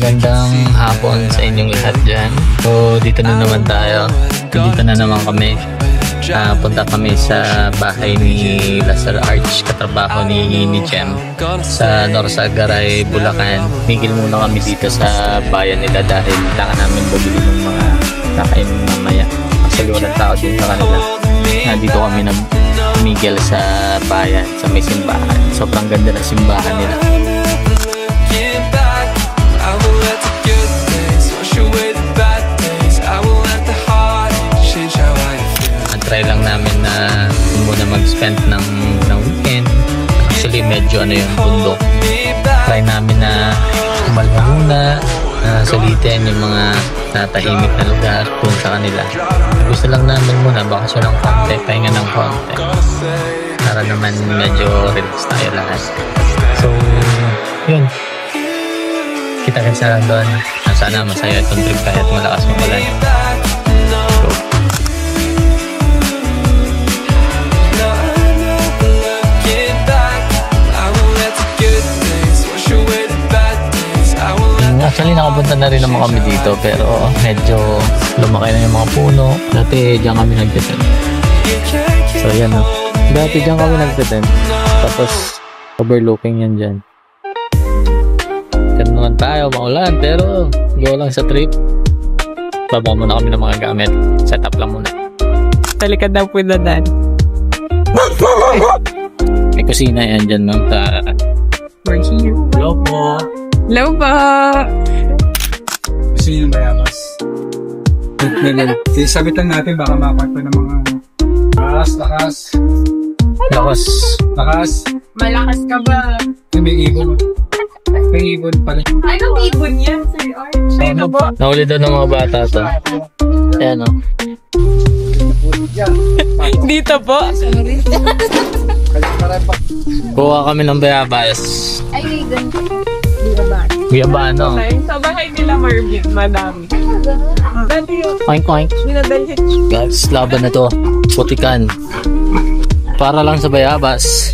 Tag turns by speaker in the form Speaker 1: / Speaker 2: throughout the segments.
Speaker 1: Magandang hapon sa inyong lahat dyan. So dito na naman tayo. Dito na naman kami. Punta kami sa bahay ni Lazar Arch, katrabaho ni Jem sa Norsagaray, Bulacan. Migil muna kami dito sa bayan nila dahil kailangan namin bumili ng mga kakainin mamaya. Actually walang tao din sa kanila. Dito kami na migil sa bayan, sa may simbahan. Sobrang ganda ng simbahan nila. Try lang namin na muna mag-spend ng weekend. Actually medyo yung bundok. Try namin na umalma muna, sulitin yung mga natahimik na lugar kung sa kanila. Gusto lang namin muna bakasyon ng konti, pahinga ng konti, para naman medyo relax tayo lahat. So yun, kita-kits na lang doon. Sana masaya itong trip kahit malakas yung ulan. Actually nakapunta na rin naman kami dito pero medyo lumaki na yung mga puno. Dati diyan kami nagtitin. So yan o. Dati diyan kami nagtitin. Tapos overlooking yan dyan. Ganun naman tayo, maulan pero go lang sa trip. Babaw muna kami ng mga gamit. Set up lang muna.
Speaker 2: Talikad daw po na dan.
Speaker 1: May kusina yan dyan.
Speaker 2: We're here.
Speaker 1: Hello po.
Speaker 2: Hello po!
Speaker 3: Gusto nyo yung bayabas? Sabit lang natin baka mapagpa ng mga lakas.
Speaker 2: Malakas ka ba?
Speaker 3: May ibon. May ibon pala.
Speaker 2: Anong ibon yan, Sir Arch? Ano ba?
Speaker 1: Nahuli doon ng mga bata to. Ayan o.
Speaker 2: Dito po?
Speaker 1: Kuha kami ng bayabas.
Speaker 4: Ay, ganito.
Speaker 1: Guyabano.
Speaker 2: Okay, sa bahay nila Marvin, madami. Dati yun,
Speaker 1: Oink oink.
Speaker 2: binadalhin.
Speaker 1: Guys, laban na to. Putikan. Para lang sa bayabas.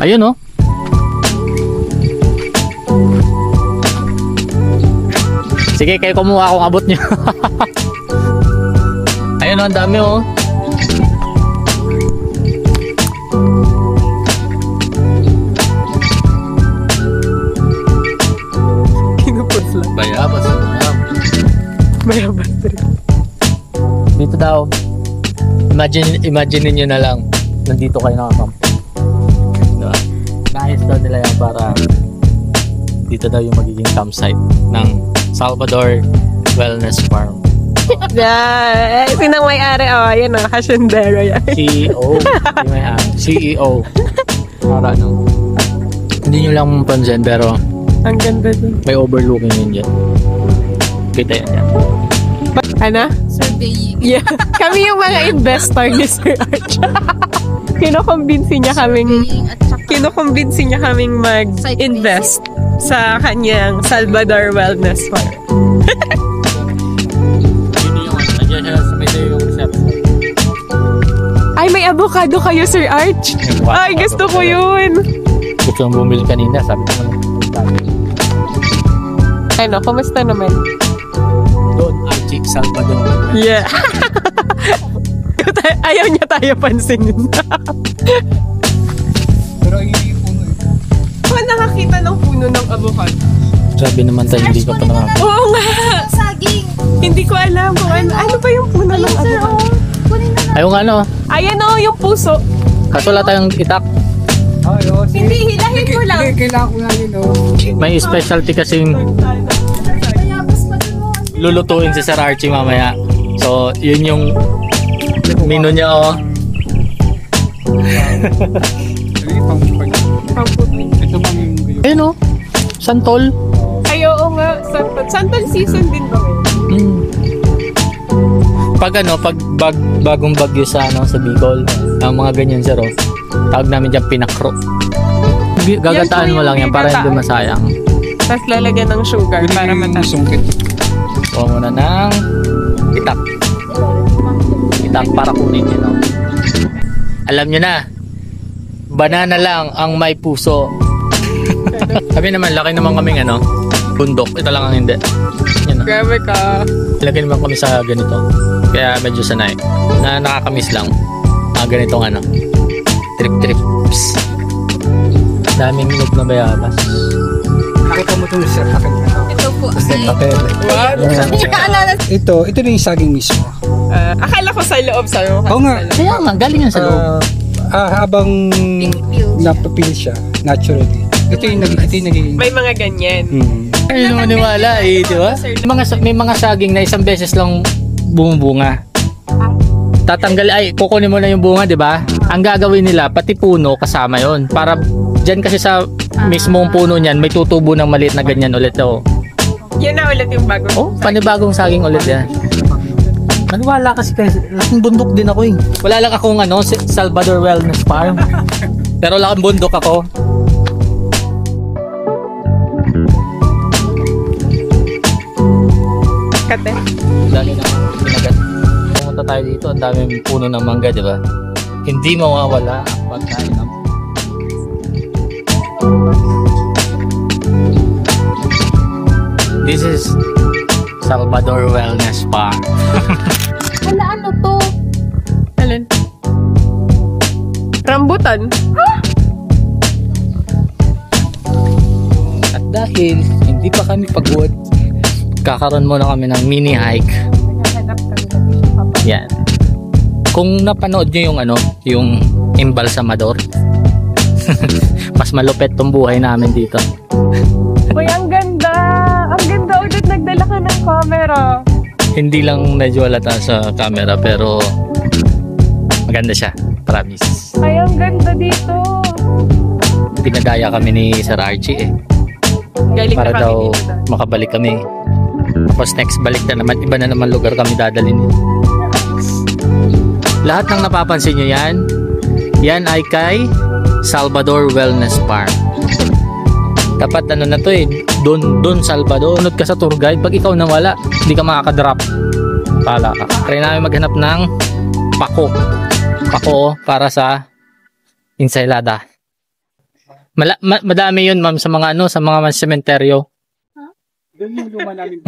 Speaker 1: Ayun oh. Sige, kayo kumuha kung abot nyo. Ayun oh, ang dami oh. Bayabas.
Speaker 2: Bayabas rin.
Speaker 1: Dito daw. Imagine niyo na lang. Nandito kayo nakakamp. Diba? Naayos daw nila yan para dito daw yung magiging campsite ng Salvador Wellness Farm.
Speaker 2: Yeah, sinang may-ari. Oh, yan o, hasyendero yan.
Speaker 1: CEO. CEO. Para no. Hindi nyo lang mapansin pero
Speaker 2: Ang ganda din.
Speaker 1: may overlooking yun dyan. Kita yan dyan.
Speaker 2: Ano?
Speaker 4: Surveying.
Speaker 2: Yeah. Kami yung mga investor ni Sir Arch. Kinukumbinsi niya kaming mag-invest sa kanyang Salvador Wellness Farm.
Speaker 1: Nandiyan siya sa may yung reception.
Speaker 2: Ay, may avocado kayo, Sir Arch. Ay, gusto ko yun.
Speaker 1: Gusto nang bumili kanina, sabi ko naman.
Speaker 2: Ano, kumusta naman?
Speaker 1: Doon, Archie Salvador.
Speaker 2: Yeah. Ayaw niya tayo pansinin.
Speaker 3: Pero yung puno eh.
Speaker 2: Kung nakakita ng puno ng avocado.
Speaker 1: Sabi naman tayo, hindi ka pa nakakita.
Speaker 2: Oo nga.
Speaker 4: Saging.
Speaker 2: Hindi ko alam kung ano ba yung puno ng avocado.
Speaker 4: Kunin na lang.
Speaker 1: Ayaw nga no,
Speaker 2: Ayan o, yung puso.
Speaker 1: kaso wala tayong itak.
Speaker 3: Oo,
Speaker 2: Hindi, hilahin ko lang.
Speaker 3: Kailangan ko nga yun oh.
Speaker 1: May specialty kasing
Speaker 4: Bayabas pa dun mo.
Speaker 1: lulutuin si Sir Archie mamaya. So, yun yung menu niya oh.
Speaker 3: Ito bang yung
Speaker 1: Ayun oh, santol.
Speaker 2: Ay, oo nga. Santol season din ba ngayon?
Speaker 1: Pag bagong bagyo sa sa Bicol, ang mga ganyan sir oh. Tawag namin diyan pinakro. Gagataan mo lang yan para hindi masayang.
Speaker 2: Tapos lalagyan ng sugar para mataas.
Speaker 1: Kuha muna ng itak. Itak para kunin yun oh. Alam nyo na, banana lang ang may puso. Sabi naman, laki naman kaming bundok. Ito lang ang hindi. Yan.
Speaker 2: Grabe ka.
Speaker 1: Laki naman kami sa ganito. Kaya medyo sanay. Nakakamiss lang. Ganitong trip-trips. Daming minog na bayabas.
Speaker 3: Nakita mo itong sir, akin na.
Speaker 4: Ito po ay...
Speaker 2: What?
Speaker 3: Ito na yung saging mismo.
Speaker 2: Akala ko sa loob sa'yo.
Speaker 3: Oo nga.
Speaker 1: Kaya nga, galing yan sa loob.
Speaker 3: Habang napapil siya, naturally. Ito yung naging...
Speaker 2: May mga ganyan.
Speaker 1: Ay, maniwala di ba? May mga saging na isang beses lang bumubunga. Kukunin mo na yung bunga, di ba? Ang gagawin nila, pati puno, kasama yon. Para dyan kasi sa mismong puno niyan, may tutubo ng maliit na ganyan ulit.
Speaker 2: Yan na ulit yung bagong.
Speaker 1: Oh, panibagong saging ulit yan. Maniwala kasi laking bundok din ako eh. Wala lang akong Salvador Wellness Farm. Pero laking bundok ako.
Speaker 2: Kate.
Speaker 1: Dali na pinagat. Pumunta tayo dito, ang daming puno ng mangga, di ba? Hindi mawawala ang pagkain ng This is Salvador Wellness Farm.
Speaker 4: Hala, ano to?
Speaker 2: Alin? Rambutan.
Speaker 1: At dahil hindi pa kami pagod, kakaroon muna kami ng mini hike. Yan. Kung napanood nyo yung embalsamador, mas malupet tong buhay namin dito.
Speaker 2: Uy, ang ganda! Ang ganda ulit, nagdala ka ng camera.
Speaker 1: Hindi lang medyo halata sa camera, pero maganda siya, promise.
Speaker 2: Ay, ang ganda dito.
Speaker 1: Pinadaya kami ni Sir Archie
Speaker 2: Galing
Speaker 1: para
Speaker 2: na kami
Speaker 1: daw
Speaker 2: dito.
Speaker 1: makabalik kami. Tapos next balik na naman, iba na naman lugar kami dadalhin. Lahat ng napapansin nyo yan ay kay Salvador Wellness Farm. Dapat na to Don Salvador. Sunod ka sa tour guide, pag ikaw nawala, hindi ka makakadrop. Pala ka. Try namin maghanap ng pako para sa ensaylada. Madami yun, ma'am, sa mga sementeryo.
Speaker 3: Doon yung luma namin.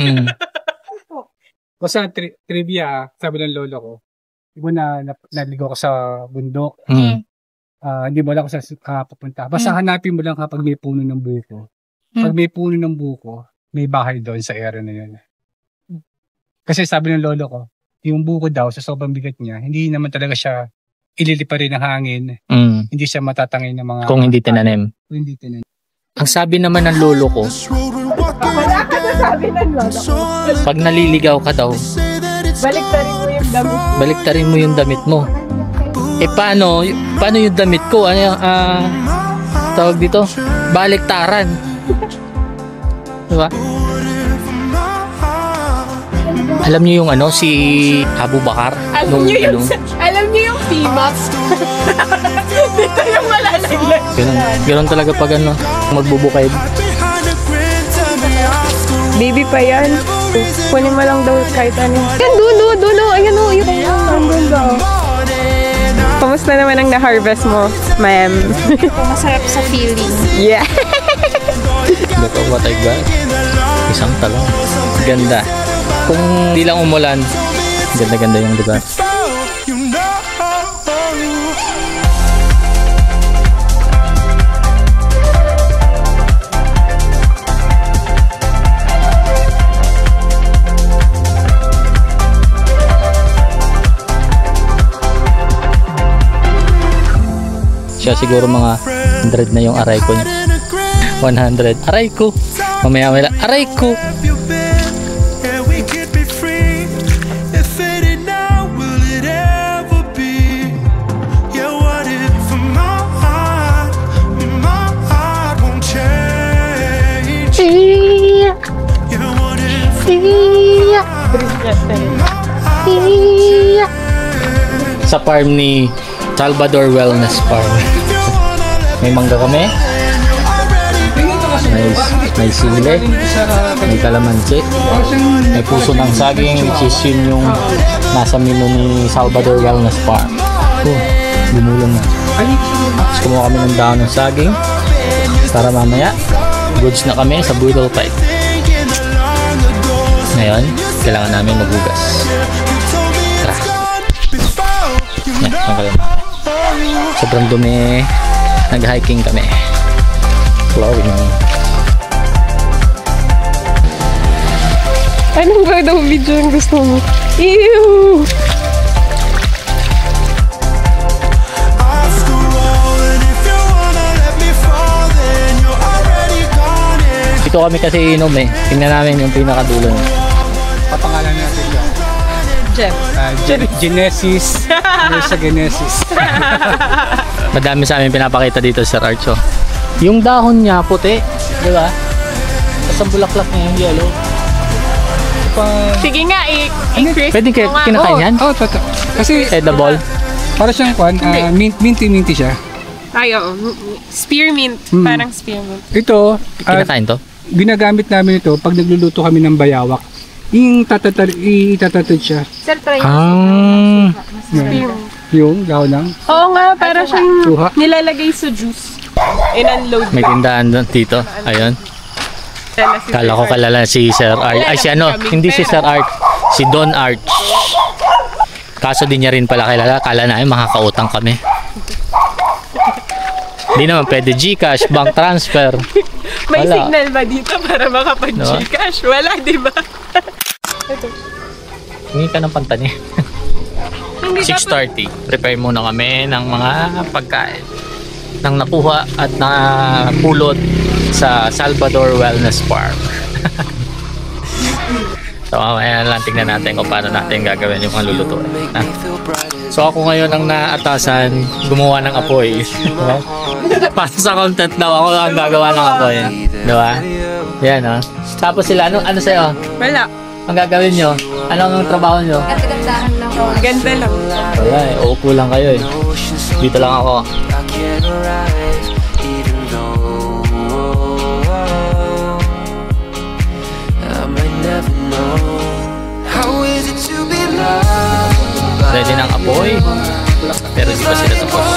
Speaker 3: Basta trivia, sabi ng lolo ko, iba naligo ko sa bundok. Hindi mo lang ako sa pupunta. Basta hanapin mo lang kapag may puno ng buko. Pag may puno ng buko, may bahay doon sa area na yun. Kasi sabi ng lolo ko, yung buko daw sa sobrang bigat niya, hindi naman talaga siya ililipa rin ng hangin. Hindi siya matatangay ng mga...
Speaker 1: Kung hindi tinanim. Ang sabi naman ng lolo ko,
Speaker 2: Wala ka na sabi ng lolo ko.
Speaker 1: pag naliligaw ka daw,
Speaker 2: Baliktarin mo yung damit.
Speaker 1: baliktarin mo yung damit mo. Paano yung damit ko? Tawag dito? Baliktaran. Diba? Alam niyo yung si Abu Bakar?
Speaker 2: Alam niyo yung P-Max. Dito yung malalaglag.
Speaker 1: Ganun talaga pag magbubukay.
Speaker 2: Baby pa yan. Kunin mo lang daw kahit ano. Yan, dulo. Ayan o, yun. Andun daw. Kamusta naman ang na-harvest mo, ma'am?
Speaker 4: Masarap sa feeling.
Speaker 2: Yeah.
Speaker 1: Look at what I got. Isang talong. Ganda. Kung di lang umulan, ganda-ganda yung lugar. Siya siguro mga 100 na yung aray ko niya. 100. Aray ko. Mamaya aray ko. Sa farm ni Salvador Wellness Farm. May mangga kami. May sili. May kalamansi. May puso ng saging, which is yun yung nasa menu ni Salvador Wellness Farm. Bumulong na. Tapos kumuha kami ng dahon ng saging para mamaya goods na kami sa Budol Fight. Ngayon, kailangan namin maghugas. Tara. Yan, ang kayo. Sobrang dumi. Nag-hiking kami. Flowing.
Speaker 2: Anong ba daw video yung gusto mo? Ew!
Speaker 1: Dito kami kasi inom eh. Tingnan namin yung pinakadulo.
Speaker 3: Papangalan natin yan. Genesis. Sa Genesis.
Speaker 1: Madami sa amin pinapakita dito sa Archo. Yung dahon niya puti, di ba? Tapos ang bulaklak niya yung yellow.
Speaker 2: Sige nga, i-crisp
Speaker 1: Pwede
Speaker 2: mo nga.
Speaker 1: kinakain yan?
Speaker 3: Oh, totoo. Kasi
Speaker 1: Edible?
Speaker 3: para siyang minty siya.
Speaker 2: Ay, oo. Spearmint. Parang spearmint.
Speaker 3: Ito,
Speaker 1: Kinakain to?
Speaker 3: ginagamit namin ito pag nagluluto kami ng bayawak. Yung itatatad siya.
Speaker 4: Sir, try
Speaker 2: Spearmint.
Speaker 3: Yung dahon ng
Speaker 2: Oo nga, para siyang
Speaker 3: suha.
Speaker 2: nilalagay sa juice. In-unload.
Speaker 1: May tindahan doon dito. Ayun. Kala ko kalala si Sir Art. Ay, si ano? Hindi si Sir Art. Si Don Art. Kaso di niya rin pala kilala. Kala namin makakautang kami. Hindi naman pwede GCash, bank transfer.
Speaker 2: May
Speaker 1: Wala.
Speaker 2: signal ba dito para makapag-Gcash? Wala, di ba?
Speaker 1: Hindi ka ng pantani.
Speaker 2: Hindi dapat.
Speaker 1: 6:30. Prepare muna kami ng mga pagkain. Nang nakuha at napulot sa Salvador Wellness Park. So mamaya lang tingnan natin kung paano natin gagawin yung mga lulutuin. So ako ngayon ang naatasan gumawa ng apoy. Para sa content daw ako ang gagawa ng apoy. Diba? Yan o. Tapos sila, ano sa'yo?
Speaker 2: Wala.
Speaker 1: Ang gagawin nyo? Anong trabaho nyo?
Speaker 4: Ganda-gandahan lang ako.
Speaker 2: Ganda lang.
Speaker 1: Wala eh, uupo lang kayo eh. Dito lang ako. Ready ng apoy. Pero di pa sila tapos.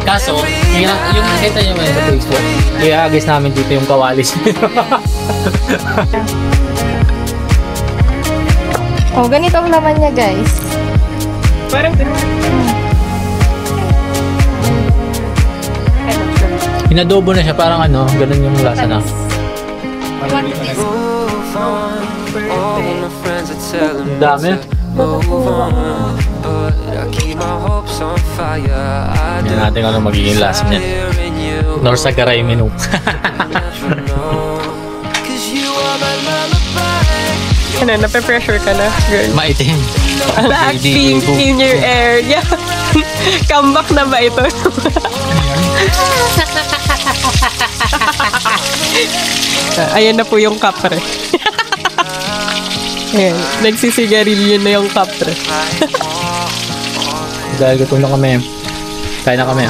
Speaker 1: Kaso, yung nakita nyo ngayon sa Facebook, i-agis namin dito yung kawalis.
Speaker 4: Oh, ganito ang laman niya, guys.
Speaker 2: Parang
Speaker 1: Inadobo na siya, parang ano, ganun yung lasa na. Ang dami. Hindi natin ano magiging lasa niya. Norsa Garay menu.
Speaker 2: ano, nape-pressure ka na, girl.
Speaker 1: Maitim.
Speaker 2: Blackpink in your area. Comeback na ba ito? Ayan na po yung kapre. Ayan, nagsisigarilyo na yung kapre.
Speaker 1: Dahil gutom na kami. Kain na kami.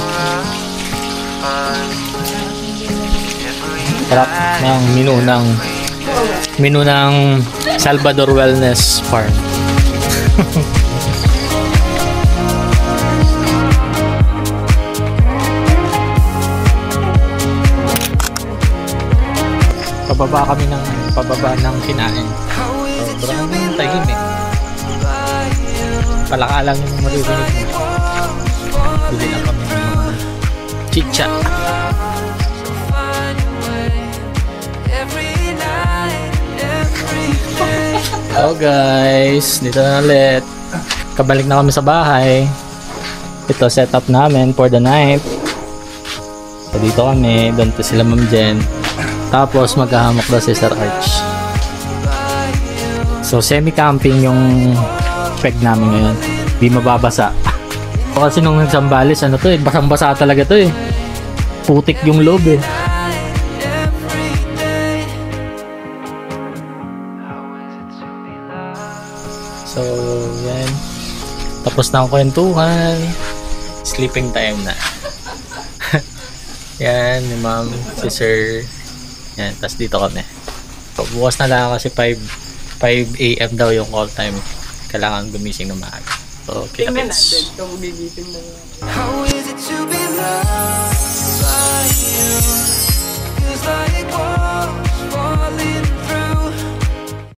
Speaker 1: Sarap ng menu ng Salvador Wellness Farm. Pababa ng kinain. Sobrang tahimik. Palakalang yung maririnig mo. Bili na kami ng mga chicha. Hello guys, dito na ulit. Kabalik na kami sa bahay. Ito setup namin for the night. So dito kami, doon to sila Ma'am Jen. Tapos maghahamok daw si Sir Arch. So semi-camping yung peg namin ngayon. Di mababasa. Kasi nung nagsambales, ano to eh, basang-basa talaga to eh. Putik yung loob eh. So, yan. Tapos na ang kwentuhan. Sleeping time na. Yan, ni Ma'am, si Sir. Yan, tas dito kami. So, bukas na lang kasi 5 AM daw yung call time. Kailangan gumising na maaga. So, So, kita-kits.
Speaker 2: kung gigising na yan.
Speaker 5: How is it to be loved by you? Feels like